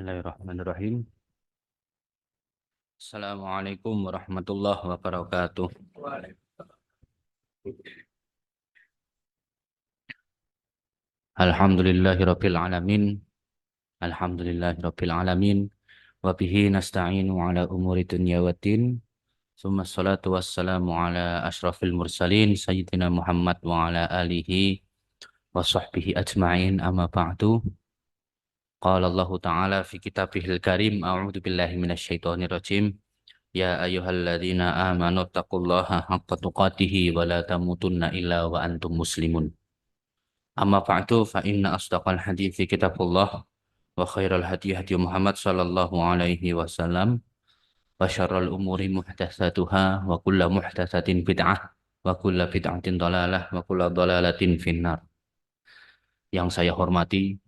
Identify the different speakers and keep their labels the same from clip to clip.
Speaker 1: Bismillahirrahmanirrahim. Assalamualaikum warahmatullahi wabarakatuh. Alhamdulillahirabbil alamin. Alhamdulillahirabbil alamin. Wa bihi nasta'inu ala umuri dunya waddin. Tsumma ssalatu wassalamu ala asyrafil mursalin sayyidina Muhammad wa ala alihi wa sahbihi ajma'in, amma ba'du. Qala Allah Ta'ala fi kitabihil karim, a'udzu billahi minasyaitonir rajim. Ya ayyuhalladzina amanu taqullaha haqqa tuqatih wa la tamutunna illa wa antum muslimun. Amma ba'du fa inna asdaqal hadithi kitabullah wa khairal hadi hadi Muhammad sallallahu alaihi wasallam wa syarrul umuri muhdatsatuha wa kullu muhdatsatin bid'ah wa kullu bid'atin dhalalah wa kullu dhalalatin finnar. Yang saya hormati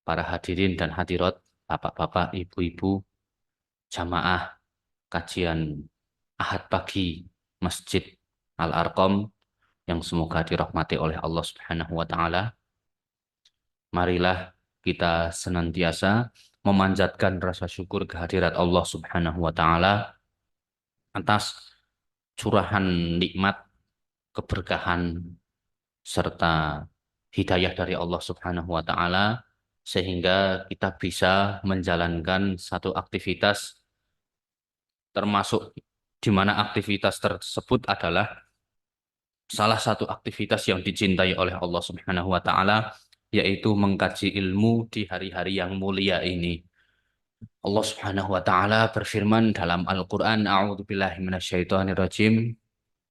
Speaker 1: para hadirin dan hadirat, bapak-bapak, ibu-ibu, jamaah kajian Ahad pagi Masjid Al-Arqam yang semoga dirahmati oleh Allah Subhanahu wa taala. Marilah kita senantiasa memanjatkan rasa syukur kehadirat Allah Subhanahu wa taala atas curahan nikmat, keberkahan serta hidayah dari Allah Subhanahu wa taala sehingga kita bisa menjalankan satu aktivitas, termasuk di mana aktivitas tersebut adalah salah satu aktivitas yang dicintai oleh Allah Subhanahu wa taala, yaitu mengkaji ilmu di hari-hari yang mulia ini. Allah Subhanahu wa taala berfirman dalam Al-Qur'an, a'udzubillahi minasyaitonirrajim,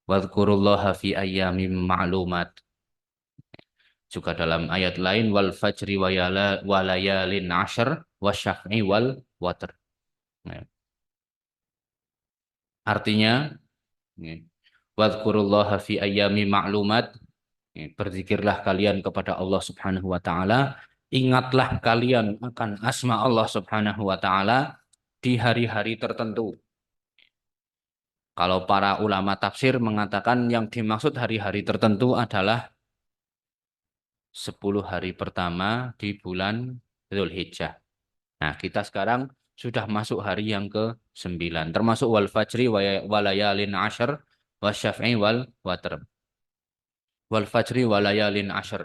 Speaker 1: wadhkurullaha fi ayyamin ma'lumat. Juga dalam ayat lain, wal fajri wa layalin 'ashr wasyaf'i wal watr. Nah, artinya, wadhkurullaha fi ayyami ma'lumat, berzikirlah kalian kepada Allah Subhanahu wa taala, ingatlah kalian akan asma Allah Subhanahu wa taala di hari-hari tertentu. Kalau para ulama tafsir mengatakan yang dimaksud hari-hari tertentu adalah 10 hari pertama di bulan Dzulhijjah. Nah, kita sekarang sudah masuk hari yang ke-9, termasuk wal fajri wa layalin 'ashr wasyaf'i wal watr. Wal fajri wa layalin 'ashr.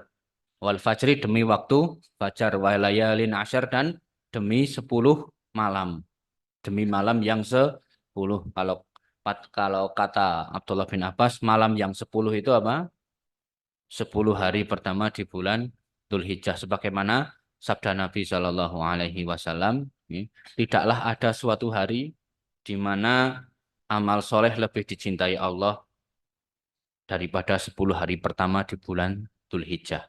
Speaker 1: Wal fajri demi waktu fajar, wa layalin 'ashr dan demi 10 malam. Demi malam yang 10. Kalau kata Abdullah bin Abbas, malam yang 10 itu apa? 10 hari pertama di bulan Dzulhijjah, sebagaimana sabda Nabi Shallallahu alaihi wasallam, tidaklah ada suatu hari di mana amal soleh lebih dicintai Allah daripada 10 hari pertama di bulan Dzulhijjah.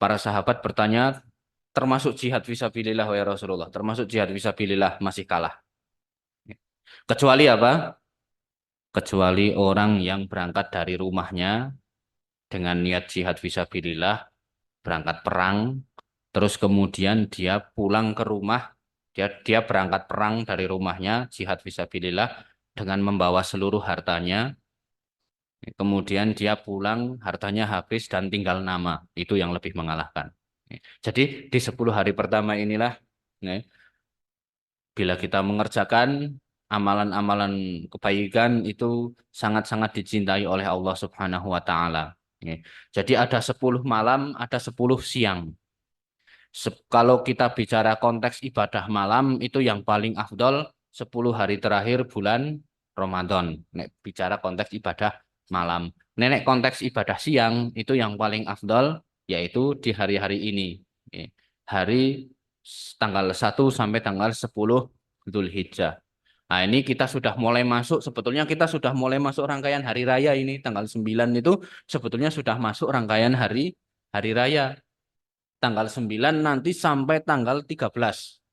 Speaker 1: Para sahabat bertanya, termasuk jihad fisabilillah ya Rasulullah, termasuk jihad fisabilillah masih kalah. Kecuali apa? Kecuali orang yang berangkat dari rumahnya dengan niat jihad fisabilillah, berangkat perang, terus kemudian dia pulang ke rumah, dia berangkat perang dari rumahnya, jihad fisabilillah dengan membawa seluruh hartanya, kemudian dia pulang, hartanya habis dan tinggal nama, itu yang lebih mengalahkan. Jadi di 10 hari pertama inilah, bila kita mengerjakan amalan-amalan kebaikan itu sangat-sangat dicintai oleh Allah Subhanahu wa taala. Jadi ada 10 malam, ada 10 siang. Kalau kita bicara konteks ibadah malam, itu yang paling afdol 10 hari terakhir bulan Ramadan. Nek bicara konteks ibadah malam. Nenek konteks ibadah siang, itu yang paling afdol, yaitu di hari-hari ini. Hari tanggal 1 sampai tanggal 10 Dzulhijjah. Nah, ini kita sudah mulai masuk, sebetulnya kita sudah mulai masuk rangkaian hari raya ini. Tanggal 9 itu sebetulnya sudah masuk rangkaian hari raya. Tanggal 9 nanti sampai tanggal 13.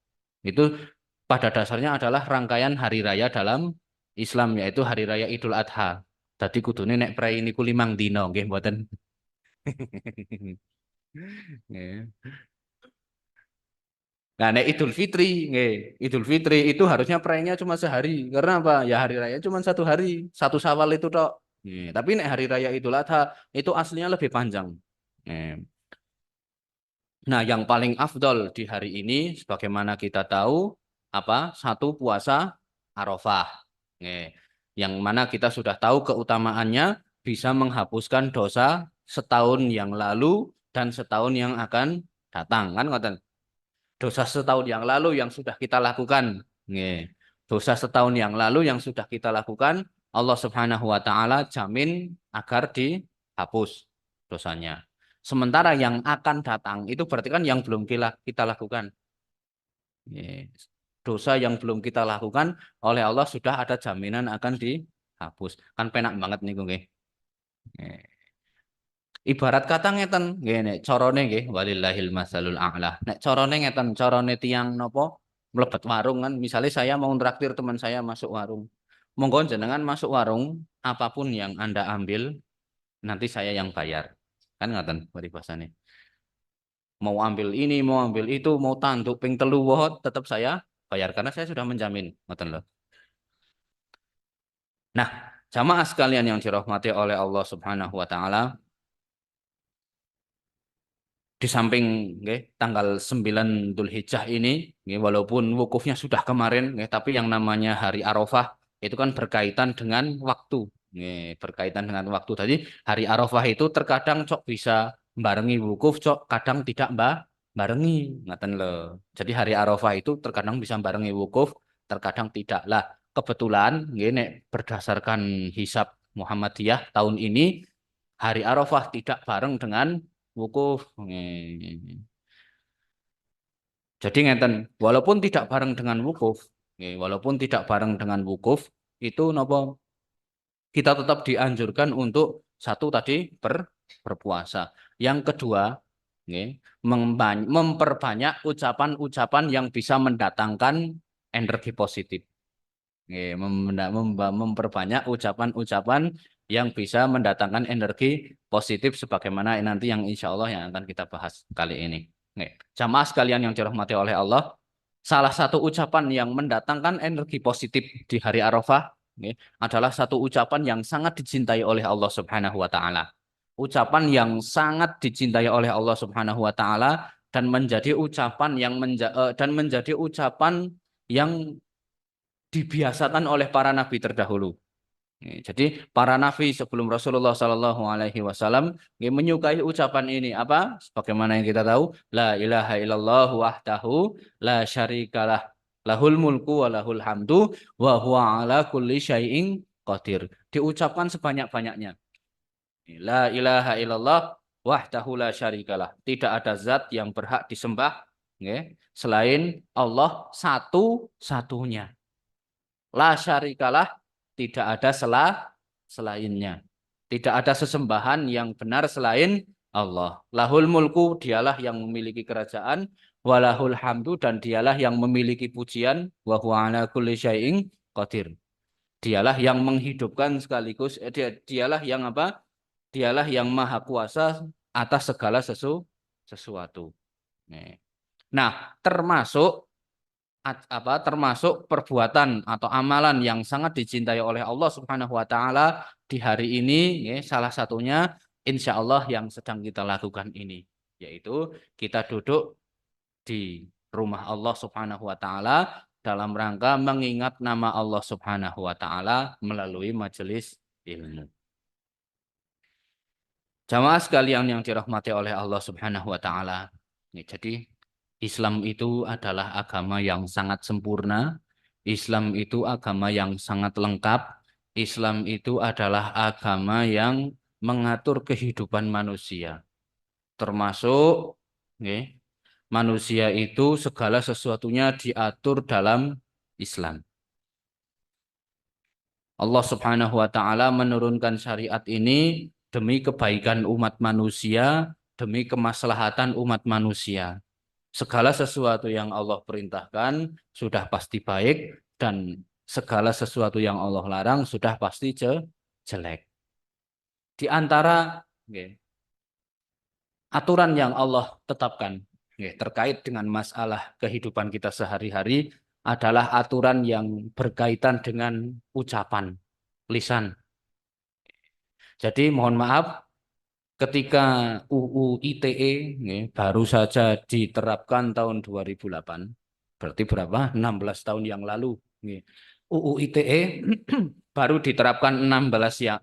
Speaker 1: Itu pada dasarnya adalah rangkaian hari raya dalam Islam, yaitu hari raya Idul Adha. Tadi kudune nek prai niku 5 dina nggih mboten. Nah, nek Idul Fitri, nggih. Idul Fitri itu harusnya perayanya cuma sehari. Karena apa? Ya hari raya cuma 1 hari, 1 Syawal itu tok. Tapi nek hari raya Idul Adha itu aslinya lebih panjang. Nah, yang paling afdol di hari ini, sebagaimana kita tahu, apa? Satu puasa Arafah. Nih, yang mana kita sudah tahu keutamaannya bisa menghapuskan dosa setahun yang lalu dan setahun yang akan datang, kan ngoten? Dosa setahun yang lalu yang sudah kita lakukan. Nih, dosa setahun yang lalu yang sudah kita lakukan, Allah Subhanahu wa taala jamin agar dihapus dosanya. Sementara yang akan datang itu berarti kan yang belum kita lakukan. Dosa yang belum kita lakukan oleh Allah sudah ada jaminan akan dihapus. Kan penak banget nih gue. Ibarat kata ngeten, ngene, carane nggih walillahil masalul a'la. Nek carane ngeten, carane tiang nopo mlebet warung kan, misalnya saya mau traktir teman saya masuk warung. Monggo jenengan masuk warung, apapun yang Anda ambil, nanti saya yang bayar. Kan ngoten paribasane. Mau ambil ini, mau ambil itu, mau tanduk ping telu woh, tetap saya bayar karena saya sudah menjamin, ngoten loh. Nah, jamaah sekalian yang dirahmati oleh Allah Subhanahu wa taala, di samping nggih, tanggal 9 Dzulhijjah ini, nggih, walaupun wukufnya sudah kemarin, nggih, tapi yang namanya hari Arafah itu kan berkaitan dengan waktu. Nggih, berkaitan dengan waktu. Tadi hari Arafah itu terkadang cok bisa barengi wukuf, cok kadang tidak barengi, ngaten lho. Jadi hari Arafah itu terkadang bisa barengi wukuf, terkadang tidak. Lah, kebetulan nggih, nek berdasarkan hisab Muhammadiyah tahun ini hari Arafah tidak bareng dengan wukuf. Jadi ngeten, walaupun tidak bareng dengan wukuf, walaupun tidak bareng dengan wukuf, itu nopo kita tetap dianjurkan untuk satu tadi berpuasa. Yang kedua, memperbanyak ucapan-ucapan yang bisa mendatangkan energi positif. Memperbanyak ucapan-ucapan yang bisa mendatangkan energi positif sebagaimana nanti yang insya Allah yang akan kita bahas kali ini. Jamaah sekalian yang dirahmati oleh Allah, salah satu ucapan yang mendatangkan energi positif di hari Arafah adalah satu ucapan yang sangat dicintai oleh Allah Subhanahu wa taala. Ucapan yang sangat dicintai oleh Allah Subhanahu wa taala dan menjadi ucapan dan menjadi ucapan yang dibiasakan oleh para nabi terdahulu. Jadi para nabi sebelum Rasulullah Shallallahu Alaihi Wasallam menyukai ucapan ini apa? Sebagaimana yang kita tahu, la ilaha illallah wahdahu la syarikalah lahul mulku wa lahul hamdu wa huwa ala kulli syai'in qadir. Diucapkan sebanyak-banyaknya. La ilaha illallah wahdahu la syarikalah. Tidak ada zat yang berhak disembah selain Allah satu-satunya. La syarikalah, tidak ada selainnya. Tidak ada sesembahan yang benar selain Allah. Lahul mulku, dialah yang memiliki kerajaan. Walahul hamdu, dan dialah yang memiliki pujian. Wa huwa ala kulli syai'in qadir. Dialah yang menghidupkan sekaligus. Dialah yang apa? Dialah yang maha kuasa atas segala sesuatu. Nah, termasuk perbuatan atau amalan yang sangat dicintai oleh Allah Subhanahu wa taala di hari ini salah satunya insya Allah yang sedang kita lakukan ini, yaitu kita duduk di rumah Allah Subhanahu wa taala dalam rangka mengingat nama Allah Subhanahu wa taala melalui majelis ilmu. Jamaah sekalian yang dirahmati oleh Allah Subhanahu wa taala. Jadi Islam itu adalah agama yang sangat sempurna. Islam itu agama yang sangat lengkap. Islam itu adalah agama yang mengatur kehidupan manusia. Termasuk manusia itu segala sesuatunya diatur dalam Islam. Allah Subhanahu wa taala menurunkan syariat ini demi kebaikan umat manusia, demi kemaslahatan umat manusia. Segala sesuatu yang Allah perintahkan sudah pasti baik dan segala sesuatu yang Allah larang sudah pasti jelek. Di antara aturan yang Allah tetapkan terkait dengan masalah kehidupan kita sehari-hari adalah aturan yang berkaitan dengan ucapan lisan. Jadi mohon maaf, ketika UU ITE baru saja diterapkan tahun 2008, berarti berapa? 16 tahun yang lalu. UU ITE baru diterapkan 16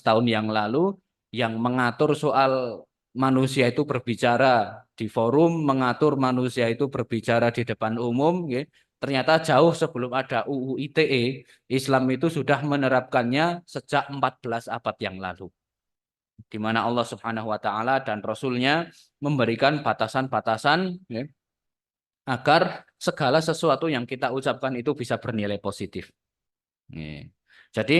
Speaker 1: tahun yang lalu yang mengatur soal manusia itu berbicara di forum, mengatur manusia itu berbicara di depan umum. Ternyata jauh sebelum ada UU ITE, Islam itu sudah menerapkannya sejak 14 abad yang lalu di mana Allah Subhanahu wa taala dan Rasul-Nya memberikan batasan-batasan agar segala sesuatu yang kita ucapkan itu bisa bernilai positif. Jadi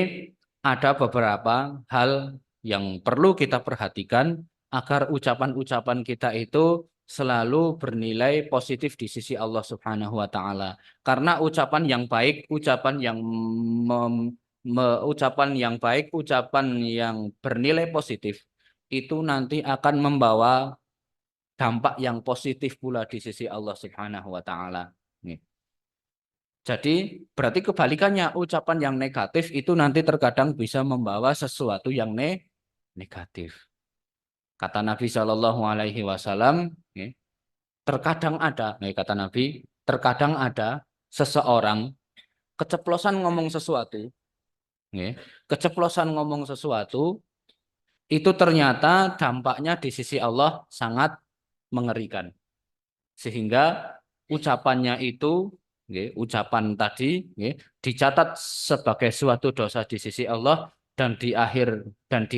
Speaker 1: ada beberapa hal yang perlu kita perhatikan agar ucapan-ucapan kita itu selalu bernilai positif di sisi Allah Subhanahu wa taala. Karena ucapan yang baik, ucapan yang baik, ucapan yang bernilai positif itu nanti akan membawa dampak yang positif pula di sisi Allah Subhanahu wa taala. Jadi berarti kebalikannya ucapan yang negatif itu nanti terkadang bisa membawa sesuatu yang negatif. Kata Nabi Shallallahu Alaihi Wasallam, terkadang ada, kata Nabi, terkadang ada seseorang keceplosan ngomong sesuatu, keceplosan ngomong sesuatu itu ternyata dampaknya di sisi Allah sangat mengerikan. Sehingga ucapannya itu, ucapan tadi, dicatat sebagai suatu dosa di sisi Allah dan di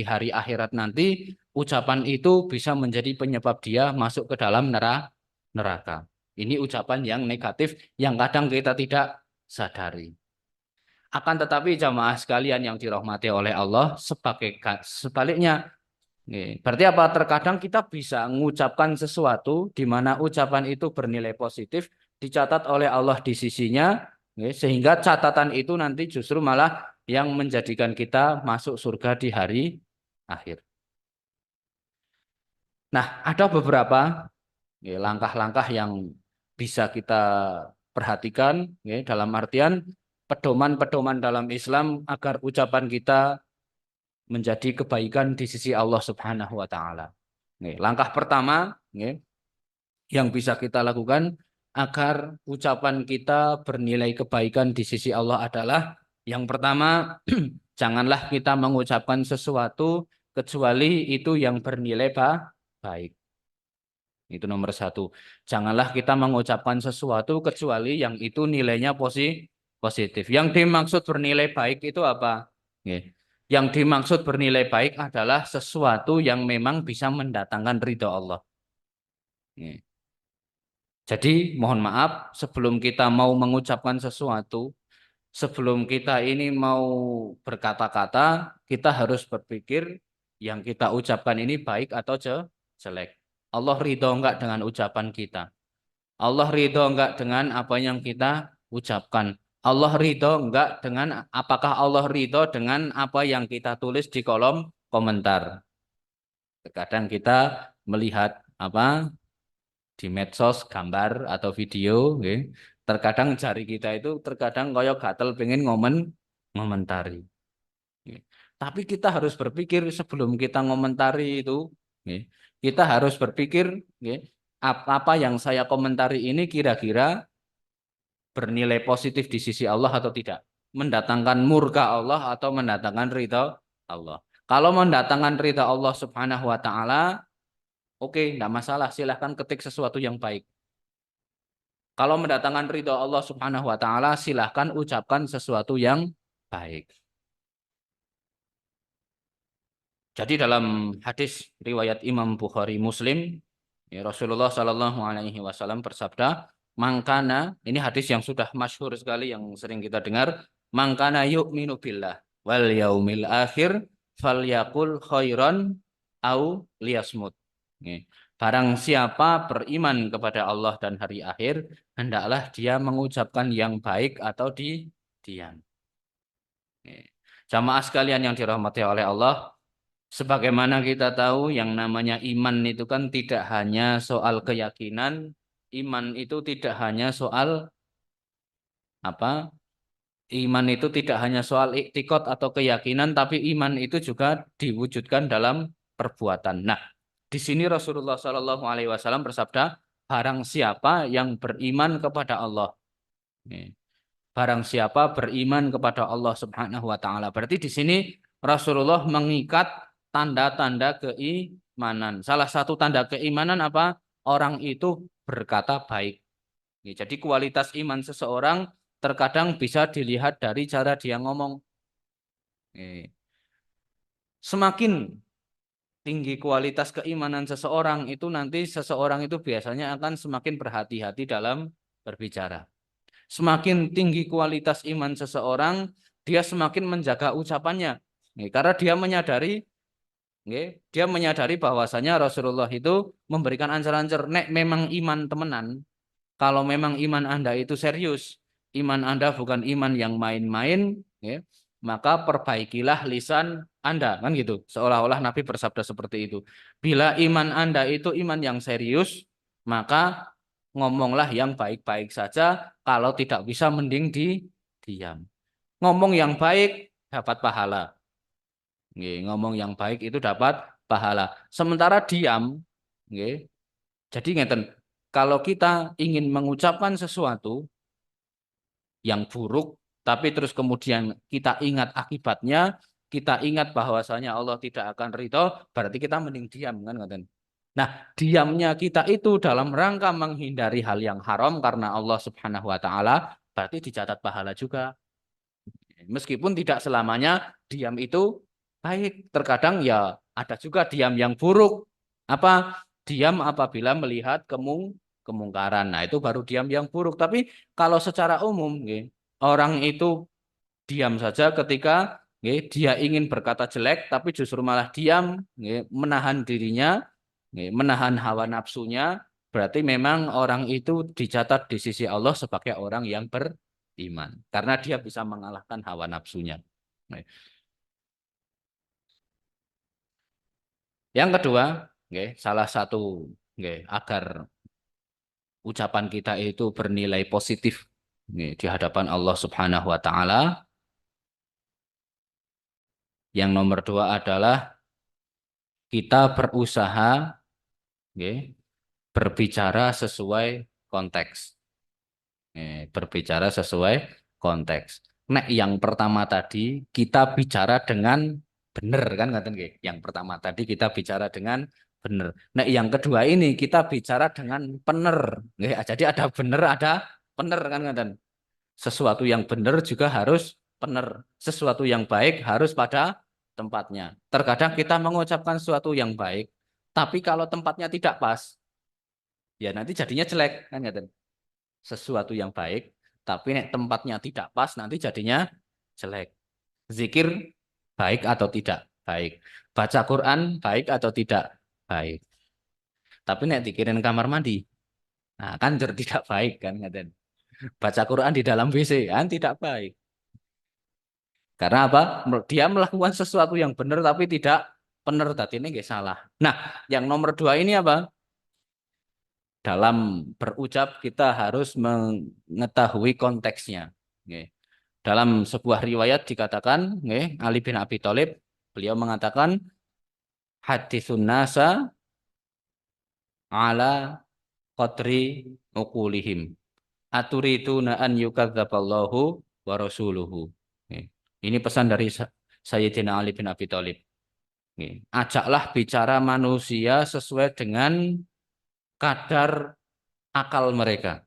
Speaker 1: hari akhirat nanti ucapan itu bisa menjadi penyebab dia masuk ke dalam neraka. Ini ucapan yang negatif yang kadang kita tidak sadari. Akan tetapi jamaah sekalian yang dirahmati oleh Allah, sebaliknya, berarti apa? Terkadang kita bisa mengucapkan sesuatu di mana ucapan itu bernilai positif, dicatat oleh Allah di sisinya, sehingga catatan itu nanti justru malah yang menjadikan kita masuk surga di hari akhir. Nah, ada beberapa langkah-langkah yang bisa kita perhatikan, dalam artian pedoman-pedoman dalam Islam agar ucapan kita menjadi kebaikan di sisi Allah Subhanahu wa taala. Langkah pertama yang bisa kita lakukan agar ucapan kita bernilai kebaikan di sisi Allah adalah yang pertama, janganlah kita mengucapkan sesuatu kecuali itu yang bernilai baik. Itu nomor satu. Janganlah kita mengucapkan sesuatu kecuali yang itu nilainya positif. Yang dimaksud bernilai baik itu apa? Yang dimaksud bernilai baik adalah sesuatu yang memang bisa mendatangkan ridho Allah. Jadi mohon maaf sebelum kita mau mengucapkan sesuatu, sebelum kita ini mau berkata-kata, kita harus berpikir yang kita ucapkan ini baik atau jelek. Allah ridho enggak dengan ucapan kita? Allah ridho enggak dengan apa yang kita ucapkan? Allah ridho enggak dengan apakah Allah ridho dengan apa yang kita tulis di kolom komentar? Terkadang kita melihat apa di medsos gambar atau video, terkadang jari kita itu terkadang koyo gatel pengen ngomentari. Tapi kita harus berpikir sebelum kita ngomentari itu, kita harus berpikir apa yang saya komentari ini kira-kira bernilai positif di sisi Allah atau tidak, mendatangkan murka Allah atau mendatangkan ridha Allah. Kalau mendatangkan ridha Allah Subhanahu wa taala, oke, enggak masalah, silahkan ketik sesuatu yang baik. Kalau mendatangkan ridho Allah Subhanahu wa taala, silahkan ucapkan sesuatu yang baik. Jadi dalam hadis riwayat Imam Bukhari Muslim, Rasulullah Shallallahu alaihi wasallam bersabda, "Mangkana," ini hadis yang sudah masyhur sekali yang sering kita dengar, "Mangkana yu'minu billah wal yaumil akhir falyaqul khairan au liyasmut." Barang siapa beriman kepada Allah dan hari akhir, hendaklah dia mengucapkan yang baik atau diam. Jamaah sekalian yang dirahmati oleh Allah, sebagaimana kita tahu yang namanya iman itu kan tidak hanya soal keyakinan, iman itu tidak hanya soal apa? Iman itu tidak hanya soal iktikad atau keyakinan, tapi iman itu juga diwujudkan dalam perbuatan. Nah, di sini Rasulullah Shallallahu Alaihi Wasallam bersabda, barang siapa yang beriman kepada Allah, barang siapa beriman kepada Allah Subhanahu Wa Taala. Berarti di sini Rasulullah mengikat tanda-tanda keimanan. Salah satu tanda keimanan apa? Orang itu berkata baik. Jadi kualitas iman seseorang terkadang bisa dilihat dari cara dia ngomong. Semakin tinggi kualitas keimanan seseorang itu nanti seseorang itu biasanya akan semakin berhati-hati dalam berbicara. Semakin tinggi kualitas iman seseorang, dia semakin menjaga ucapannya. Karena dia menyadari bahwasanya Rasulullah itu memberikan ancar-ancar, nek memang iman temenan, kalau memang iman Anda itu serius, iman Anda bukan iman yang main-main, maka perbaikilah lisan Anda, kan gitu. Seolah-olah Nabi bersabda seperti itu. Bila iman Anda itu iman yang serius, maka ngomonglah yang baik-baik saja. Kalau tidak bisa, mending diam. Ngomong yang baik dapat pahala. Ngomong yang baik itu dapat pahala. Sementara diam, jadi ngeten. Kalau kita ingin mengucapkan sesuatu yang buruk, tapi terus kemudian kita ingat akibatnya, kita ingat bahwasanya Allah tidak akan ridho, berarti kita mending diam, kan? Nah, diamnya kita itu dalam rangka menghindari hal yang haram karena Allah Subhanahu Wa Taala, berarti dicatat pahala juga. Meskipun tidak selamanya diam itu baik, terkadang ya ada juga diam yang buruk. Apa? Diam apabila melihat kemungkaran. Nah, itu baru diam yang buruk. Tapi kalau secara umum, orang itu diam saja ketika dia ingin berkata jelek, tapi justru malah diam, menahan dirinya, menahan hawa nafsunya, berarti memang orang itu dicatat di sisi Allah sebagai orang yang beriman. Karena dia bisa mengalahkan hawa nafsunya. Yang kedua, salah satu agar ucapan kita itu bernilai positif di hadapan Allah Subhanahu wa taala. Yang nomor dua adalah kita berusaha berbicara sesuai konteks. Berbicara sesuai konteks. Nek yang pertama tadi kita bicara dengan benar, kan ngaten nggih. Yang pertama tadi kita bicara dengan benar. Nek yang kedua ini kita bicara dengan benar. Jadi ada benar, ada benar, kan ngaten. Sesuatu yang benar juga harus benar. Sesuatu yang baik harus pada tempatnya. Terkadang kita mengucapkan sesuatu yang baik, tapi kalau tempatnya tidak pas, ya nanti jadinya jelek, kan ngaten. Sesuatu yang baik, tapi nek tempatnya tidak pas, nanti jadinya jelek. Zikir baik atau tidak baik. Baca Quran baik atau tidak baik. Tapi nek dikirim kamar mandi, nah kan tidak baik, kan ngaten. Baca Quran di dalam WC kan tidak baik. Karena apa? Dia melakukan sesuatu yang benar tapi tidak benar, tadi ini nggak salah. Nah, yang nomor dua ini apa? Dalam berucap kita harus mengetahui konteksnya. Dalam sebuah riwayat dikatakan, Ali bin Abi Thalib, beliau mengatakan, haditsun nasa ala qadri uqulihim. Aturiduna an yukadzaballahu wa rasuluhu. Ini pesan dari Sayyidina Ali bin Abi Thalib. Ajaklah bicara manusia sesuai dengan kadar akal mereka.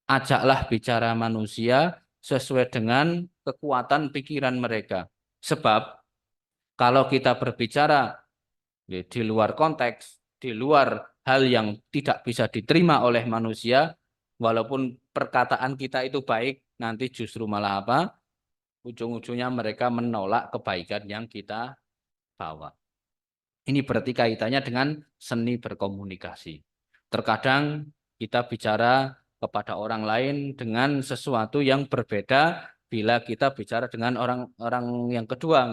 Speaker 1: Ajaklah bicara manusia sesuai dengan kekuatan pikiran mereka. Sebab kalau kita berbicara di luar konteks, di luar hal yang tidak bisa diterima oleh manusia, walaupun perkataan kita itu baik, nanti justru malah apa? Ujung-ujungnya mereka menolak kebaikan yang kita bawa. Ini berarti kaitannya dengan seni berkomunikasi. Terkadang kita bicara kepada orang lain dengan sesuatu yang berbeda bila kita bicara dengan orang yang kedua.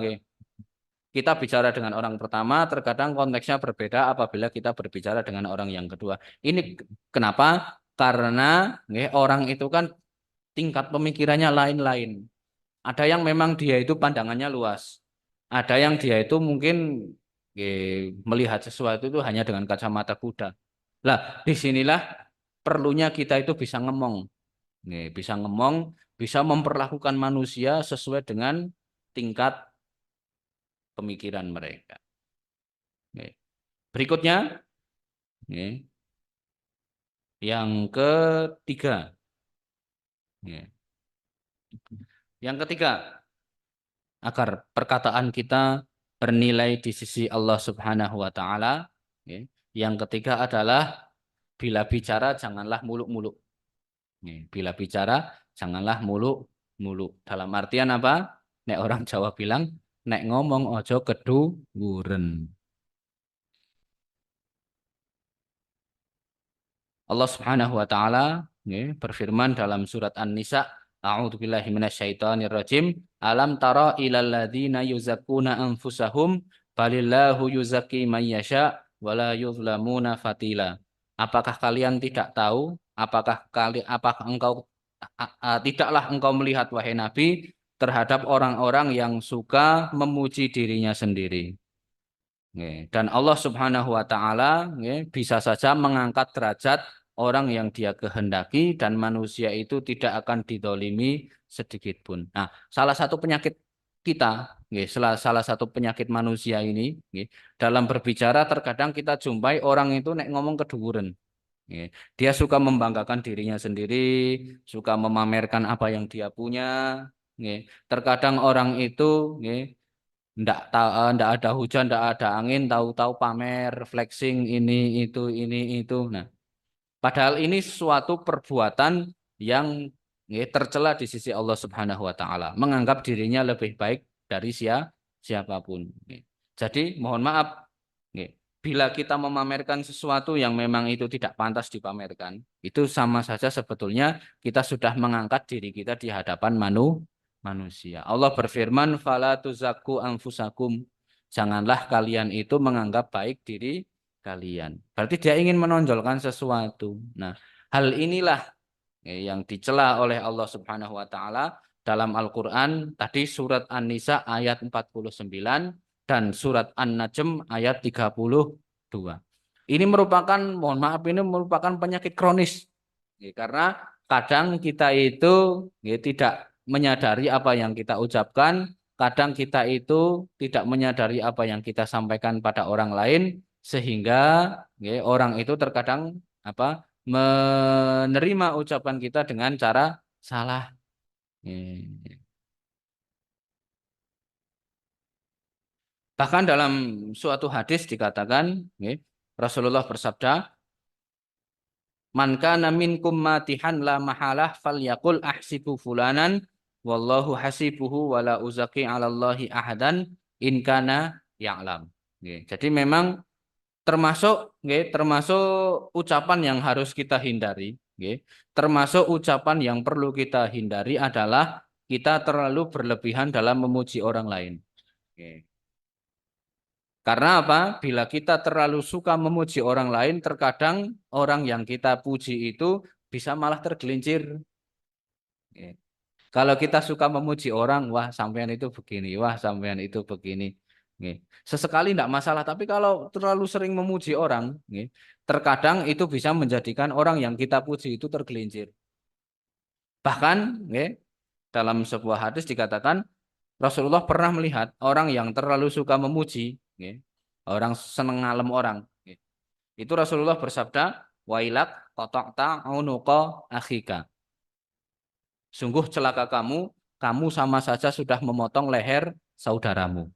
Speaker 1: Kita bicara dengan orang pertama, terkadang konteksnya berbeda apabila kita berbicara dengan orang yang kedua. Ini kenapa? Karena orang itu kan tingkat pemikirannya lain-lain. Ada yang memang dia itu pandangannya luas. Ada yang dia itu mungkin melihat sesuatu itu hanya dengan kacamata kuda. Lah, disinilah perlunya kita itu bisa ngomong, bisa ngomong, bisa memperlakukan manusia sesuai dengan tingkat pemikiran mereka. Berikutnya, yang ketiga, yang ketiga, agar perkataan kita bernilai di sisi Allah Subhanahu wa taala. Yang ketiga adalah bila bicara janganlah muluk-muluk. Bila bicara janganlah muluk-muluk. Dalam artian apa? Nek orang Jawa bilang, nek ngomong ojo keduwuren. Allah Subhanahu wa taala berfirman dalam surat An-Nisa, A'udzubillahi minasyaitonirrajim, alam tara ilal ladzina yuzakkuna anfusahum balillahu yuzakki may yasha wala yuzlamuna fatila. Apakah kalian tidak tahu? Apakah engkau tidaklah engkau melihat wahai Nabi terhadap orang-orang yang suka memuji dirinya sendiri. Dan Allah Subhanahu wa taala bisa saja mengangkat derajat orang yang Dia kehendaki dan manusia itu tidak akan didolimi sedikit pun. Nah, salah satu penyakit kita, salah satu penyakit manusia ini, dalam berbicara terkadang kita jumpai orang itu nek ngomong keduwuren. Dia suka membanggakan dirinya sendiri, suka memamerkan apa yang dia punya. Terkadang orang itu ndak ada hujan, ndak ada angin, tahu-tahu pamer, flexing ini itu. Nah, padahal ini suatu perbuatan yang tercela di sisi Allah Subhanahu wa taala, menganggap dirinya lebih baik dari siapapun. Jadi, mohon maaf, bila kita memamerkan sesuatu yang memang itu tidak pantas dipamerkan, itu sama saja sebetulnya kita sudah mengangkat diri kita di hadapan manusia. Allah berfirman, "Fala tuzakku anfusakum." Janganlah kalian itu menganggap baik diri kalian. Berarti dia ingin menonjolkan sesuatu. Nah, hal inilah yang dicela oleh Allah Subhanahu wa taala dalam Al-Qur'an tadi surat An-Nisa ayat 49 dan surat An-Najm ayat 32. Ini merupakan, mohon maaf, ini merupakan penyakit kronis. Karena kadang kita itu tidak menyadari apa yang kita ucapkan, kadang kita itu tidak menyadari apa yang kita sampaikan pada orang lain, sehingga orang itu terkadang menerima ucapan kita dengan cara salah. Bahkan dalam suatu hadis dikatakan, Rasulullah bersabda, "Man kana minkum matihan la mahalah falyaqul ahsibu fulanan wallahu hasibuhu wala uzaki 'alallahi ahadan in kana ya'lam." Jadi memang termasuk ucapan yang harus kita hindari, termasuk ucapan yang perlu kita hindari adalah kita terlalu berlebihan dalam memuji orang lain. Karena apa? Bila kita terlalu suka memuji orang lain, terkadang orang yang kita puji itu bisa malah tergelincir. Kalau kita suka memuji orang, wah sampean itu begini, wah sampean itu begini. Sesekali tidak masalah, tapi kalau terlalu sering memuji orang, terkadang itu bisa menjadikan orang yang kita puji itu tergelincir. Bahkan dalam sebuah hadis dikatakan, Rasulullah pernah melihat orang yang terlalu suka memuji, orang seneng ngalem orang. Itu Rasulullah bersabda, "Wailak qata'ta unuqa akhika." Sungguh celaka kamu, kamu sama saja sudah memotong leher saudaramu.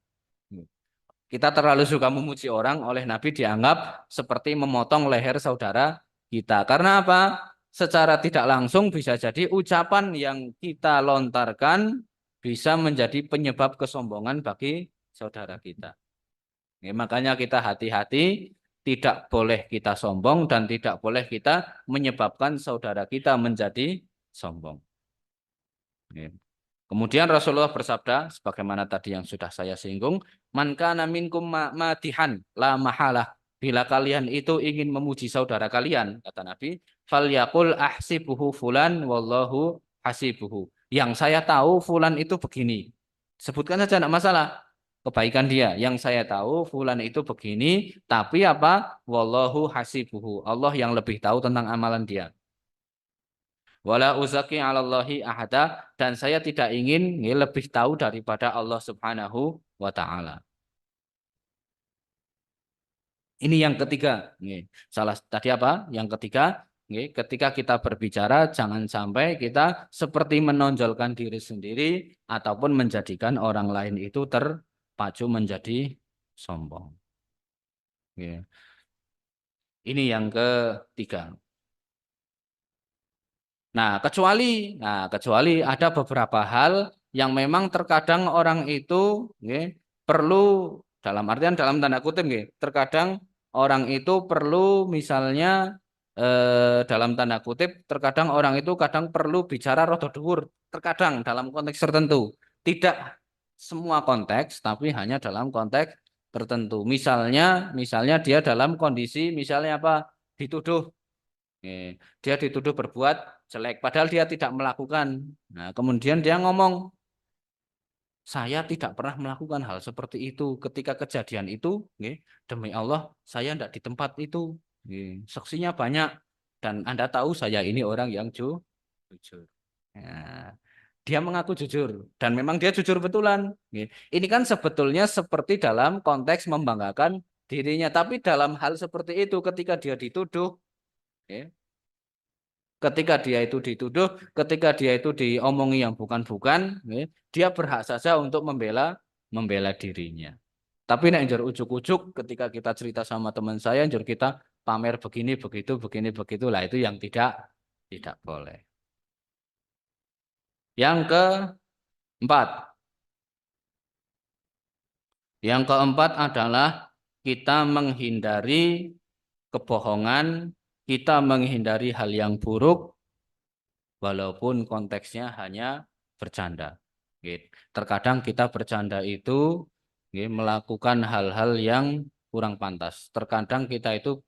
Speaker 1: Kita terlalu suka memuji orang, oleh Nabi dianggap seperti memotong leher saudara kita. Karena apa? Secara tidak langsung bisa jadi ucapan yang kita lontarkan bisa menjadi penyebab kesombongan bagi saudara kita. Makanya kita hati-hati, tidak boleh kita sombong dan tidak boleh kita menyebabkan saudara kita menjadi sombong. Kemudian Rasulullah bersabda, sebagaimana tadi yang sudah saya singgung, "Man kana minkum matihan la mahalah." Bila kalian itu ingin memuji saudara kalian, kata Nabi, "Falyaqul ahsibuhu fulan wallahu hasibuhu." Yang saya tahu fulan itu begini. Sebutkan saja, tidak masalah. kebaikan dia. Yang saya tahu fulan itu begini, tapi apa? Wallahu hasibuhu. Allah yang lebih tahu tentang amalan dia. Wala uzaki 'alallahi ahada, dan saya tidak ingin lebih tahu daripada Allah Subhanahu wa taala. Ini yang ketiga. Salah tadi apa? Yang ketiga, ketika kita berbicara jangan sampai kita seperti menonjolkan diri sendiri ataupun menjadikan orang lain itu terpacu menjadi sombong. Ini yang ketiga. Nah, kecuali ada beberapa hal yang memang terkadang orang itu perlu, dalam artian dalam tanda kutip, terkadang orang itu perlu, misalnya dalam tanda kutip, terkadang orang itu kadang perlu bicara rada dhuwur, terkadang dalam konteks tertentu. Tidak semua konteks, tapi hanya dalam konteks tertentu. Misalnya dia dalam kondisi, misalnya apa? Dituduh. Dia dituduh berbuat jelek, padahal dia tidak melakukan. Nah, kemudian dia ngomong, saya tidak pernah melakukan hal seperti itu. Ketika kejadian itu, demi Allah, saya tidak di tempat itu. Saksinya banyak, dan Anda tahu saya ini orang yang jujur. Nah, dia mengaku jujur, dan memang dia jujur betulan. Ini kan sebetulnya seperti dalam konteks membanggakan dirinya, tapi dalam hal seperti itu, ketika dia dituduh, ketika dia itu dituduh, ketika dia itu diomongi yang bukan-bukan, dia berhak saja untuk membela dirinya. Tapi nek njur ujuk-ujuk, ketika kita cerita sama teman saya, njur kita pamer begini begitu lah, itu yang tidak boleh. Yang keempat, adalah kita menghindari kebohongan, kita menghindari hal yang buruk, walaupun konteksnya hanya bercanda. Terkadang kita bercanda itu melakukan hal-hal yang kurang pantas. Terkadang kita itu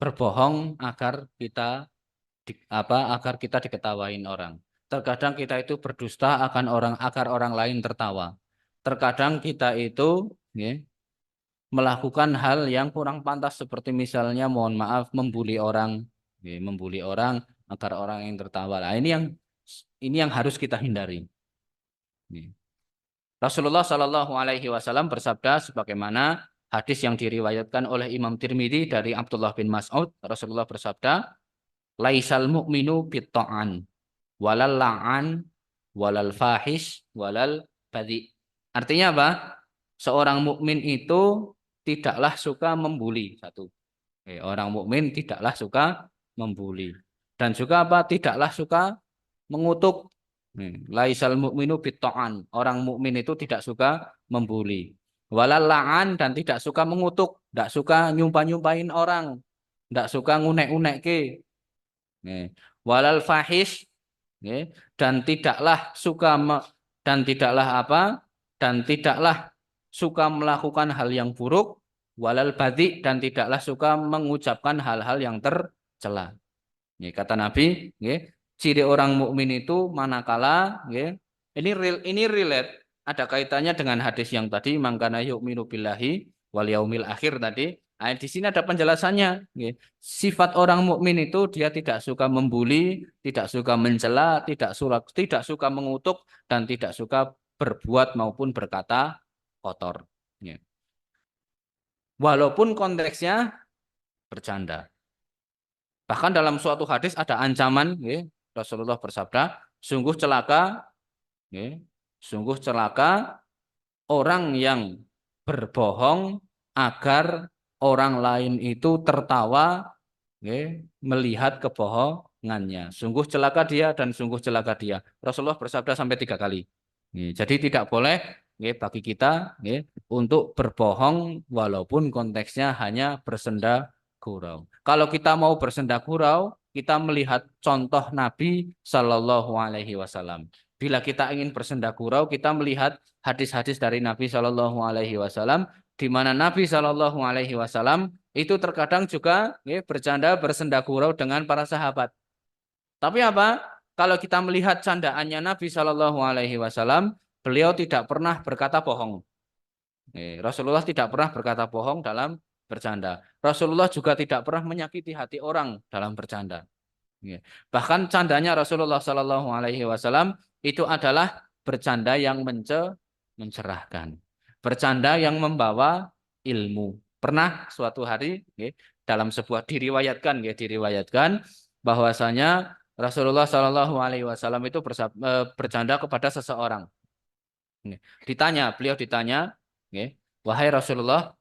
Speaker 1: berbohong agar kita diketawain orang. Terkadang kita itu berdusta agar orang lain tertawa. Terkadang kita itu melakukan hal yang kurang pantas, seperti misalnya mohon maaf membuli orang agar orang yang tertawa. Nah, ini yang harus kita hindari. Rasulullah Shallallahu Alaihi Wasallam bersabda sebagaimana hadis yang diriwayatkan oleh Imam Tirmidzi dari Abdullah bin Mas'ud. Rasulullah bersabda, laisal mu'minu bitta'an walal la'an walal fahish walal badhi. Artinya apa? Seorang mukmin itu tidaklah suka membuli. Satu. Orang mukmin tidaklah suka membuli. Dan juga apa? Tidaklah suka mengutuk. Laisal mu'minu bitta'an. Orang mukmin itu tidak suka membuli. Walal la'an, dan tidak suka mengutuk, tidak suka nyumpah-nyumpahin orang, tidak suka ngunek-unek ke. Walal fahish, dan tidaklah suka dan tidaklah apa? Dan tidaklah suka melakukan hal yang buruk. Walal badhi, dan tidaklah suka mengucapkan hal-hal yang tercela. Kata Nabi, ciri orang mukmin itu manakala, ini relate, ada kaitannya dengan hadis yang tadi, mangkana yu'minu billahi wal yaumil akhir tadi. Nah, di sini ada penjelasannya. Sifat orang mukmin itu dia tidak suka membuli, tidak suka mencela, tidak suka mengutuk, dan tidak suka berbuat maupun berkata kotor. Walaupun konteksnya bercanda. Bahkan dalam suatu hadis ada ancaman, Rasulullah bersabda, ya, sungguh celaka orang yang berbohong agar orang lain itu tertawa melihat kebohongannya. Sungguh celaka dia dan sungguh celaka dia. Rasulullah bersabda sampai 3 kali. Jadi tidak boleh bagi kita untuk berbohong walaupun konteksnya hanya bersenda gurau. Kalau kita mau bersenda gurau, kita melihat contoh Nabi Shallallahu Alaihi Wasallam. Bila kita ingin bersenda gurau, kita melihat hadis-hadis dari Nabi Shallallahu Alaihi Wasallam, di mana Nabi Shallallahu Alaihi Wasallam itu terkadang juga bercanda bersenda gurau dengan para sahabat. Tapi apa? Kalau kita melihat candaannya Nabi Shallallahu Alaihi Wasallam, beliau tidak pernah berkata bohong. Rasulullah tidak pernah berkata bohong dalam bercanda. Rasulullah juga tidak pernah menyakiti hati orang dalam bercanda. Bahkan candanya Rasulullah Shallallahu Alaihi Wasallam itu adalah bercanda yang mencerahkan, bercanda yang membawa ilmu. Pernah suatu hari, dalam sebuah diriwayatkan bahwasanya Rasulullah Shallallahu Alaihi Wasallam itu bercanda kepada seseorang. Beliau ditanya, wahai Rasulullah,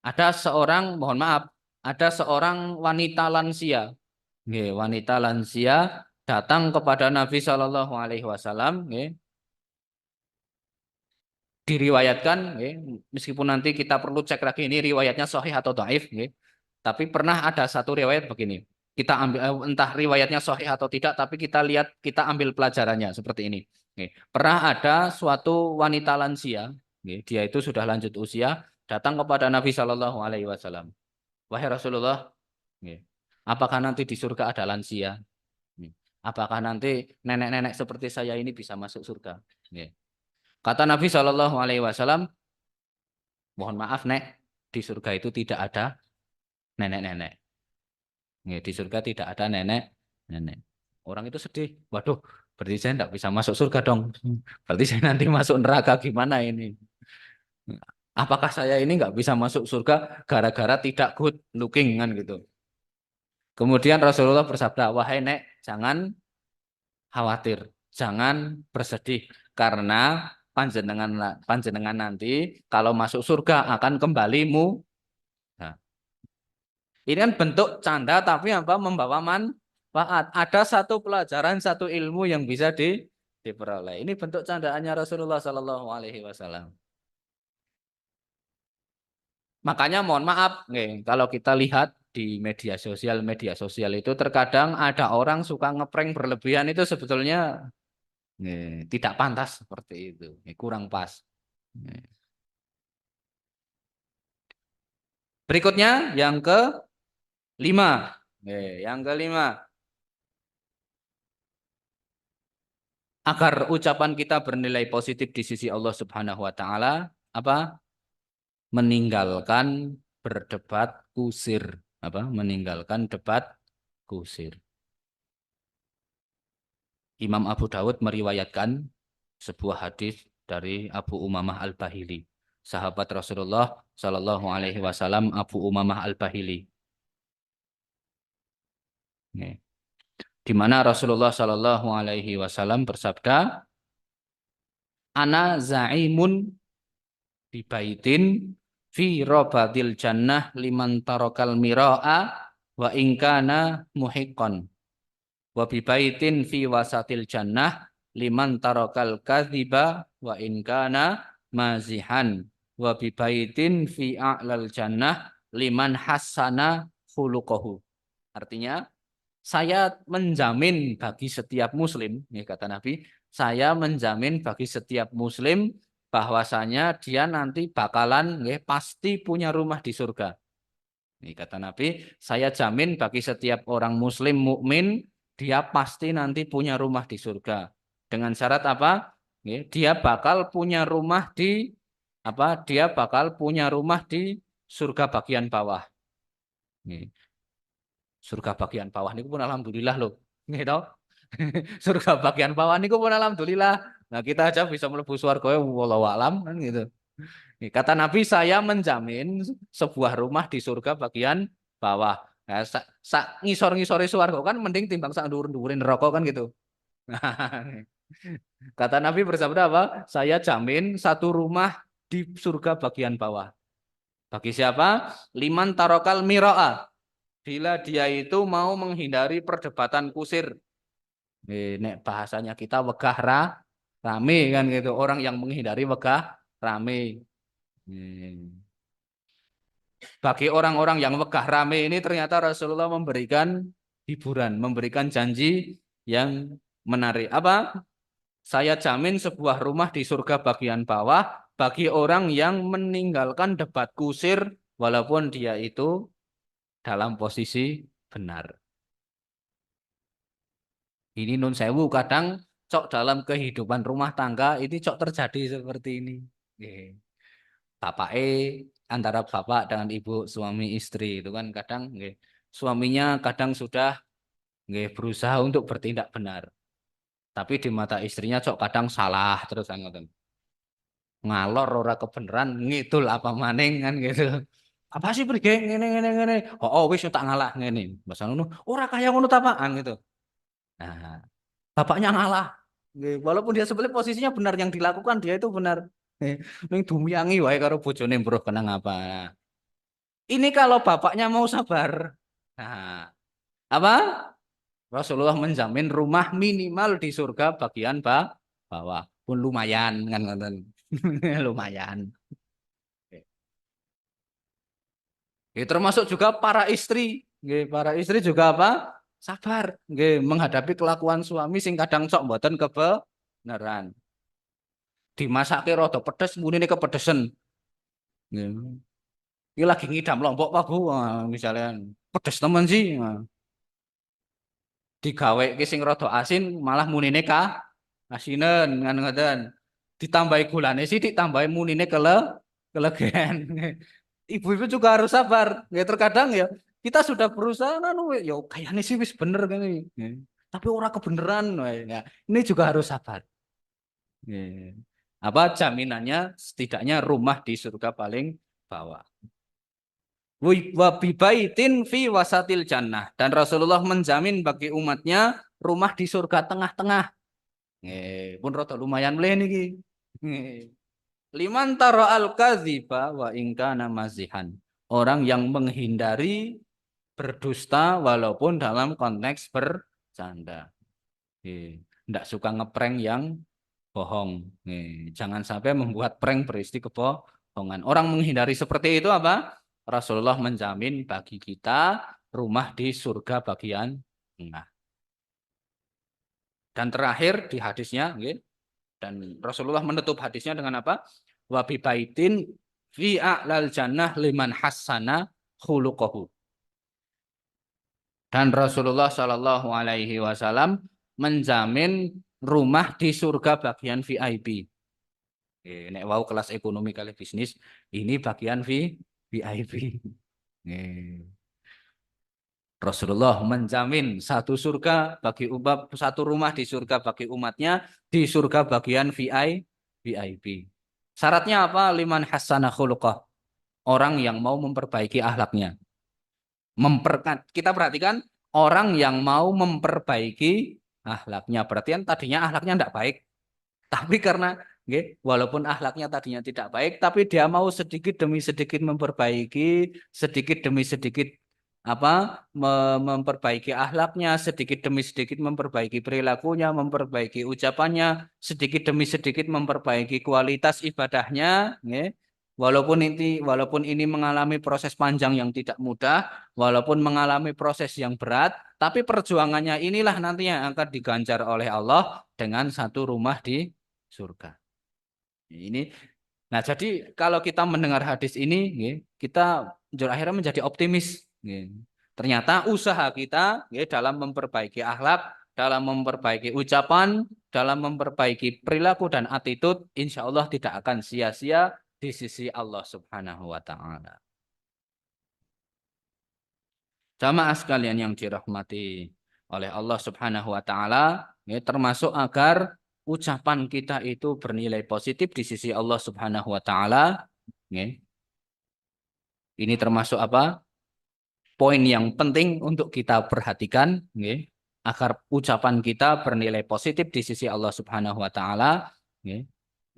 Speaker 1: ada seorang, mohon maaf, ada seorang wanita lansia, wanita lansia datang kepada Nabi Shallallahu Alaihi Wasallam, diriwayatkan, meskipun nanti kita perlu cek lagi ini riwayatnya sahih atau dhaif, tapi pernah ada satu riwayat begini. Kita ambil entah riwayatnya sahih atau tidak, tapi kita ambil pelajarannya seperti ini. Pernah ada suatu wanita lansia, dia itu sudah lanjut usia, datang kepada Nabi Shallallahu Alaihi Wasallam. Wahai Rasulullah, apakah nanti di surga ada lansia? Apakah nanti nenek-nenek seperti saya ini bisa masuk surga? Kata Nabi Shallallahu Alaihi Wasallam, mohon maaf nek, di surga itu tidak ada nenek-nenek. Di surga tidak ada nenek-nenek. Orang itu sedih. Waduh, berarti saya tidak bisa masuk surga dong. Berarti saya nanti masuk neraka gimana ini? Apakah saya ini nggak bisa masuk surga gara-gara tidak good looking kan gitu? Kemudian Rasulullah bersabda, wahai nek, jangan khawatir, jangan bersedih karena panjenengan nanti kalau masuk surga akan kembalimu. Nah, ini kan bentuk canda tapi apa membawa manfaat. Ada satu pelajaran, satu ilmu yang bisa diperoleh. Ini bentuk candaannya Rasulullah Shallallahu Alaihi Wasallam. Makanya mohon maaf, kalau kita lihat di media sosial itu terkadang ada orang suka ngeprank berlebihan itu sebetulnya tidak pantas seperti itu, kurang pas. Berikutnya yang kelima, yang kelima, agar ucapan kita bernilai positif di sisi Allah Subhanahu Wa Taala, apa? Meninggalkan berdebat kusir, meninggalkan debat kusir. Imam Abu Dawud meriwayatkan sebuah hadis dari Abu Umamah Al-Bahili, sahabat Rasulullah Shallallahu Alaihi Wasallam, Abu Umamah Al-Bahili, di mana Rasulullah Shallallahu Alaihi Wasallam bersabda, Ana zaimun bibaitin fi robatil jannah liman tarokal miraa wa ingkana muhiqqan wa bibaitin fi wasatil jannah liman tarokal kadhiba wa ingkana mazihan wa bibaitin fi a'lal jannah liman hassana khuluquhu. Artinya, saya menjamin bagi setiap muslim, kata Nabi, saya menjamin bagi setiap muslim bahwasanya dia nanti bakalan pasti punya rumah di surga. Ini kata Nabi, saya jamin bagi setiap orang muslim mukmin dia pasti nanti punya rumah di surga. Dengan syarat apa? Dia bakal punya rumah di Dia bakal punya rumah di surga bagian bawah. Surga bagian bawah ini pun alhamdulillah loh. Gitu. Surga bagian bawah ini pun alhamdulillah. Nah, kita aja bisa mlebu swarga wallahu alam kan gitu. Kata Nabi, saya menjamin sebuah rumah di surga bagian bawah. Nah, ngisor-ngisori swarga kan mending timbang sak dhuwur-dhuwurin neraka kan gitu. Kata Nabi bersabda apa? Saya jamin satu rumah di surga bagian bawah. Bagi siapa? Liman tarokal miro'a. Bila dia itu mau menghindari perdebatan kusir. Nek bahasanya kita wegah rame kan gitu. Orang yang menghindari wegah rame. Bagi orang-orang yang wegah rame ini ternyata Rasulullah memberikan hiburan, memberikan janji yang menarik. Apa? Saya jamin sebuah rumah di surga bagian bawah bagi orang yang meninggalkan debat kusir walaupun dia itu dalam posisi benar. Ini nun sewu kadang cok dalam kehidupan rumah tangga ini cok terjadi seperti ini. bapak antara bapak dengan ibu suami istri itu kan kadang nggih, suaminya kadang sudah nggih berusaha untuk bertindak benar. Tapi di mata istrinya cok kadang salah terus kan ngoten. Ngalor ora kebenaran ngidul apa maning kan gitu. Apa sih pergi ngene ngene ngene. Oh, wis tak ngalah ngene. Bahasa ngono ora kaya ngono tapaan gitu. Nah, bapaknya ngalah. Nggih, walaupun dia sebenarnya posisinya benar yang dilakukan dia itu benar. Ning dumyangi wae karo bojone mbroh kenang apa. Nah, ini kalau bapaknya mau sabar. Nah, apa? Rasulullah menjamin rumah minimal di surga bagian bawah. Pun lumayan kan ngoten. Lumayan. Termasuk juga para istri. Nggih, para istri juga apa? Sabar. Nggih, menghadapi kelakuan suami sing kadang sok mboten kebenaran. Dimasake rada pedes, munine kepedesen. Nggih. Ini lagi ngidam lombok Pak Bu, wah, misalnya pedes temen sih. Nah, digawe ki sing rada asin malah munine asinen kan ngoten. Ditambahi gulane sih ditambahi munine kelegen. Ibu-ibu juga harus sabar. Ya terkadang ya kita sudah berusaha anu ya kayaknya sih wis bener kan ini. Ya. Tapi ora kebeneran. Ya. Ini juga harus sabar. Ya. Apa jaminannya setidaknya rumah di surga paling bawah. Wa bibaitin fi wasatil jannah dan Rasulullah menjamin bagi umatnya rumah di surga tengah-tengah. Pun rada lumayan mleh niki. Liman taro al kadziba wa ingkana mazihan. Orang yang menghindari berdusta walaupun dalam konteks bercanda. Tidak suka ngeprank yang bohong. Jangan sampai membuat prank berisi kebohongan. Orang menghindari seperti itu apa? Rasulullah menjamin bagi kita rumah di surga bagian tengah. Dan terakhir di hadisnya, dan Rasulullah menutup hadisnya dengan apa? Wa bi baitin fi a'lal jannah liman hassana khuluquhu. Dan Rasulullah Shallallahu Alaihi Wasallam menjamin rumah di surga bagian VIP. Nek wow kelas ekonomi kali bisnis, ini bagian VIP. Rasulullah menjamin satu surga bagi umat, satu rumah di surga bagi umatnya, di surga bagian VIP. Syaratnya apa? Liman hasanah khuluqah. Orang yang mau memperbaiki akhlaknya. Kita perhatikan orang yang mau memperbaiki akhlaknya. Berarti kan tadinya akhlaknya tidak baik. Tapi karena walaupun akhlaknya tadinya tidak baik, tapi dia mau sedikit demi sedikit memperbaiki, sedikit demi sedikit apa memperbaiki akhlaknya, sedikit demi sedikit memperbaiki perilakunya, memperbaiki ucapannya, sedikit demi sedikit memperbaiki kualitas ibadahnya, walaupun ini mengalami proses panjang yang tidak mudah, walaupun mengalami proses yang berat, tapi perjuangannya inilah nantinya akan diganjar oleh Allah dengan satu rumah di surga. Ini, nah jadi kalau kita mendengar hadis ini, kita akhirnya menjadi optimis. Ternyata usaha kita dalam memperbaiki akhlak, dalam memperbaiki ucapan, dalam memperbaiki perilaku dan attitude, insya Allah tidak akan sia-sia di sisi Allah Subhanahu wa Ta'ala. Jamaah sekalian yang dirahmati oleh Allah Subhanahu wa Ta'ala, termasuk agar ucapan kita itu bernilai positif di sisi Allah Subhanahu wa Ta'ala. Ini termasuk apa? Poin yang penting untuk kita perhatikan, agar ucapan kita bernilai positif di sisi Allah Subhanahu wa Ta'ala,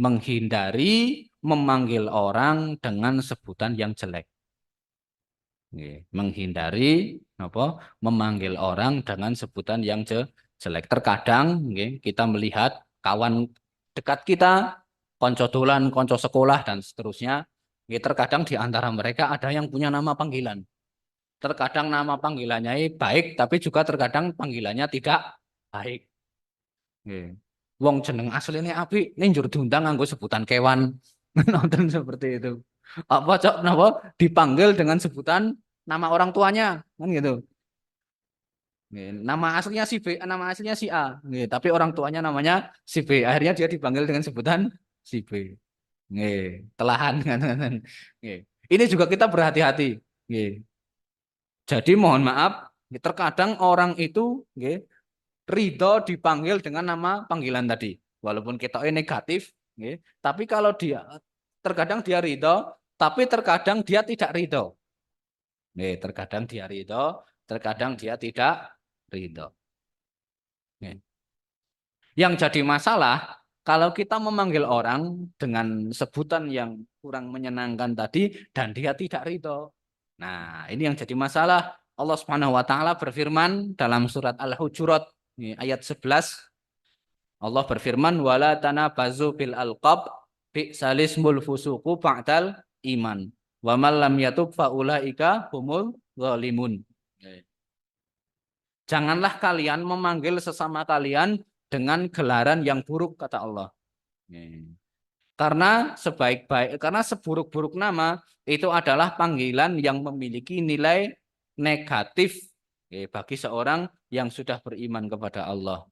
Speaker 1: menghindari memanggil orang dengan sebutan yang jelek. Menghindari apa? Memanggil orang dengan sebutan yang jelek. Terkadang kita melihat kawan dekat kita, konco dolan, konco sekolah dan seterusnya. Terkadang di antara mereka ada yang punya nama panggilan. Terkadang nama panggilannya baik, tapi juga terkadang panggilannya tidak baik. Wong jeneng aslinya api, ini njur diundang nganggo sebutan kewan. Nonton seperti itu. Apa cok, kenapa dipanggil dengan sebutan nama orang tuanya, kan gitu. Nama aslinya si B, nama aslinya si A, tapi orang tuanya namanya si B. Akhirnya dia dipanggil dengan sebutan si B. Nggih, telahan kan. Nggih. Ini juga kita berhati-hati. Nggih. Jadi mohon maaf, terkadang orang itu nggih, ridho dipanggil dengan nama panggilan tadi. Walaupun kita negatif, nggih, tapi kalau dia terkadang dia ridho, tapi terkadang dia tidak ridho. Nggih, terkadang dia ridho, terkadang dia tidak ridho. Nggih. Yang jadi masalah kalau kita memanggil orang dengan sebutan yang kurang menyenangkan tadi dan dia tidak ridho. Nah, ini yang jadi masalah. Allah Subhanahu wa taala berfirman dalam surat Al-Hujurat ayat 11. Allah berfirman wala tanabazu bil alqab bi'salismul fusuqu ba'dal iman. Wa man lam yatub faulaika humul zalimun. Janganlah kalian memanggil sesama kalian dengan gelaran yang buruk kata Allah. Karena seburuk-buruk nama itu adalah panggilan yang memiliki nilai negatif bagi seorang yang sudah beriman kepada Allah.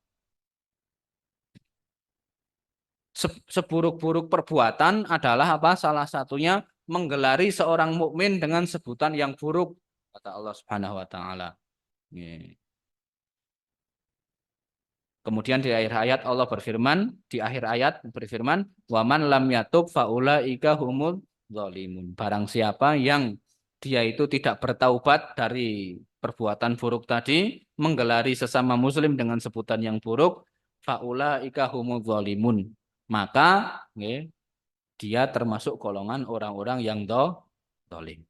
Speaker 1: Seburuk-buruk perbuatan adalah apa? Salah satunya menggelari seorang mukmin dengan sebutan yang buruk kata Allah Subhanahu wa taala. Kemudian di akhir ayat Allah berfirman, "Wa man lam yatub faulaika humul zalimun." Barang siapa yang dia itu tidak bertaubat dari perbuatan buruk tadi, menggelari sesama muslim dengan sebutan yang buruk, faulaika humul zalimun. Maka dia termasuk golongan orang-orang yang zalim.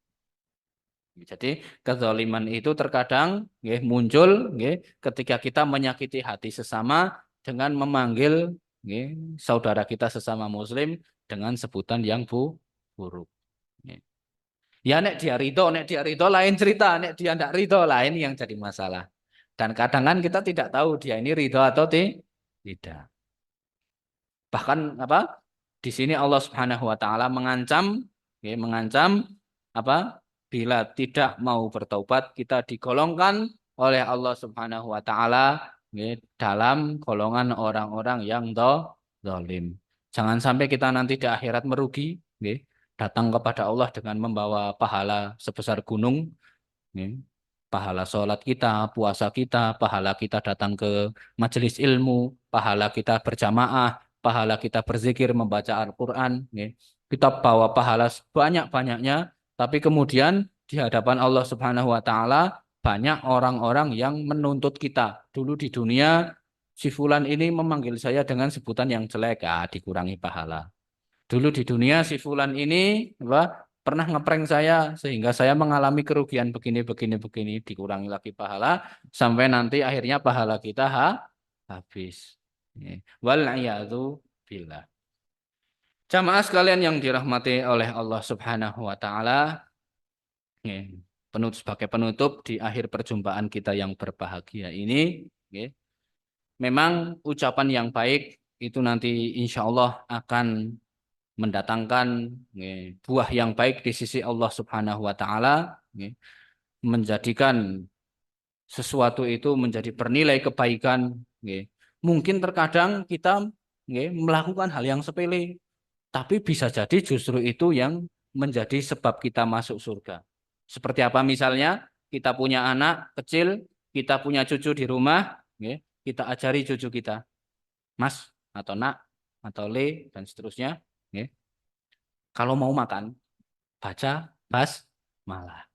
Speaker 1: Jadi kezaliman itu terkadang muncul ketika kita menyakiti hati sesama dengan memanggil saudara kita sesama muslim dengan sebutan yang buruk. Ya nek dia ridho lain cerita, nek dia tidak ridho lain yang jadi masalah. Dan kadang kan kita tidak tahu dia ini ridho atau tidak. Bahkan apa? Di sini Allah Subhanahu wa taala mengancam apa? Bila tidak mau bertaubat, kita digolongkan oleh Allah Subhanahu wa taala dalam golongan orang-orang yang zalim. Jangan sampai kita nanti di akhirat merugi, datang kepada Allah dengan membawa pahala sebesar gunung, pahala sholat kita, puasa kita, pahala kita datang ke majelis ilmu, pahala kita berjamaah, pahala kita berzikir membaca Al-Quran, kita bawa pahala sebanyak-banyaknya, tapi kemudian di hadapan Allah Subhanahu Wa Taala banyak orang-orang yang menuntut kita. Dulu di dunia si fulan ini memanggil saya dengan sebutan yang jelek, dikurangi pahala. Dulu di dunia si fulan ini pernah ngeprank saya sehingga saya mengalami kerugian begini dikurangi lagi pahala sampai nanti akhirnya pahala kita habis. Wal a'yadu billah. Jamaah sekalian yang dirahmati oleh Allah Subhanahu wa taala, sebagai penutup di akhir perjumpaan kita yang berbahagia ini, memang ucapan yang baik itu nanti insya Allah akan mendatangkan buah yang baik di sisi Allah Subhanahu wa taala, menjadikan sesuatu itu menjadi bernilai kebaikan. Mungkin terkadang kita melakukan hal yang sepele, tapi bisa jadi justru itu yang menjadi sebab kita masuk surga. Seperti apa misalnya kita punya anak kecil, kita punya cucu di rumah, kita ajari cucu kita, Mas atau Nak atau Le dan seterusnya. Kalau mau makan, baca basmalah.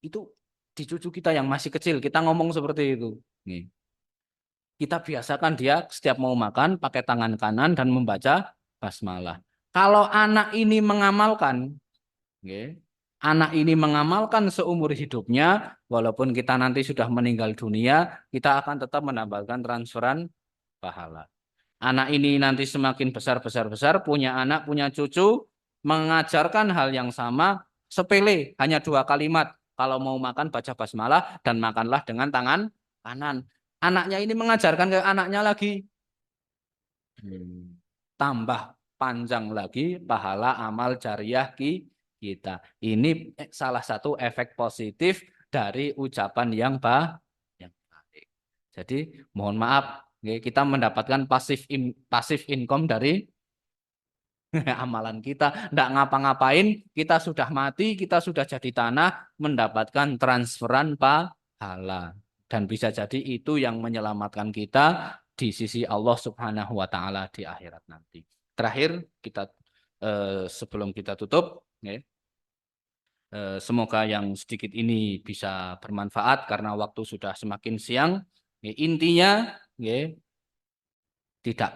Speaker 1: Itu di cucu kita yang masih kecil, kita ngomong seperti itu. Kita biasakan dia setiap mau makan pakai tangan kanan dan membaca basmalah. Kalau anak ini mengamalkan, seumur hidupnya, walaupun kita nanti sudah meninggal dunia, kita akan tetap mendapatkan transferan pahala. Anak ini nanti semakin besar, punya anak, punya cucu, mengajarkan hal yang sama, sepele, hanya 2 kalimat. Kalau mau makan, baca basmalah, dan makanlah dengan tangan kanan. Anaknya ini mengajarkan ke anaknya lagi. Tambah panjang lagi pahala amal jariah kita. Ini salah satu efek positif dari ucapan yang baik. Jadi mohon maaf, kita mendapatkan pasif income dari Amalan kita tidak ngapa-ngapain, kita sudah mati, kita sudah jadi tanah, mendapatkan transferan pahala. Dan bisa jadi itu yang menyelamatkan kita di sisi Allah Subhanahu wa Ta'ala di akhirat nanti. Terakhir, sebelum kita tutup, ya, semoga yang sedikit ini bisa bermanfaat karena waktu sudah semakin siang. Ya, intinya, ya, kita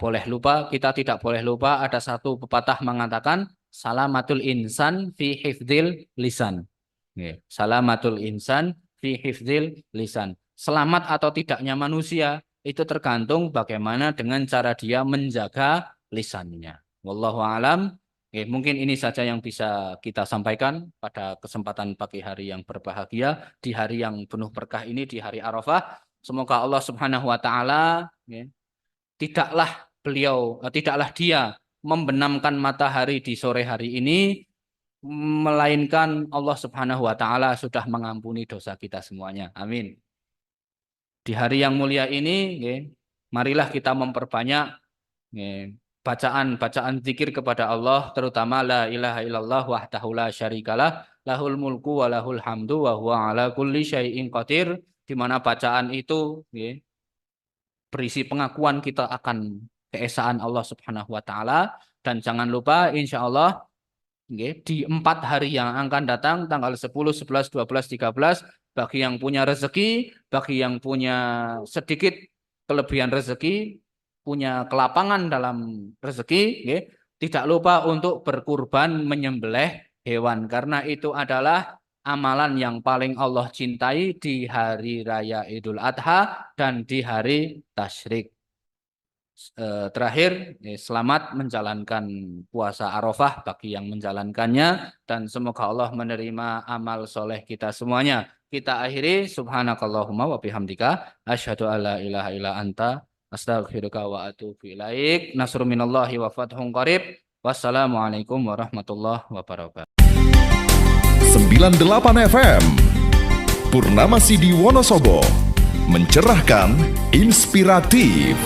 Speaker 1: tidak boleh lupa ada satu pepatah mengatakan salamatul insan fi hifdzil lisan. Salamatul insan fi hifdzil lisan. Selamat atau tidaknya manusia itu tergantung bagaimana dengan cara dia menjaga lisannya. Wallahu alam. Mungkin ini saja yang bisa kita sampaikan pada kesempatan pagi hari yang berbahagia, di hari yang penuh berkah ini, di hari Arafah. Semoga Allah Subhanahu wa Ta'ala tidaklah dia membenamkan matahari di sore hari ini, melainkan Allah Subhanahu wa Ta'ala sudah mengampuni dosa kita semuanya. Amin. Di hari yang mulia ini, marilah kita memperbanyak bacaan zikir kepada Allah, terutama la ilaha illallah wahdahu la syarikalah, lahul mulku wa lahul hamdu wa huwa ala kulli syai'in qadir, di mana bacaan itu berisi pengakuan kita akan keesaan Allah Subhanahu wa Ta'ala. Dan jangan lupa insya Allah di 4 hari yang akan datang, tanggal 10, 11, 12, 13, bagi yang punya rezeki, bagi yang punya sedikit kelebihan rezeki, punya kelapangan dalam rezeki, tidak lupa untuk berkurban menyembelih hewan, karena itu adalah amalan yang paling Allah cintai di hari raya Idul Adha dan di hari tasyrik. Terakhir, selamat menjalankan puasa Arafah bagi yang menjalankannya, dan semoga Allah menerima amal soleh kita semuanya. Kita akhiri, subhanakallahumma wa bihamdika asyhadu alla ilaha illa anta astaghfiruka wa atubu ilaik. Nasrun minallahi wa fathun qarib. Wassalamualaikum warahmatullahi wabarakatuh.
Speaker 2: 98 FM Purnama Sidi Wonosobo, mencerahkan, inspiratif.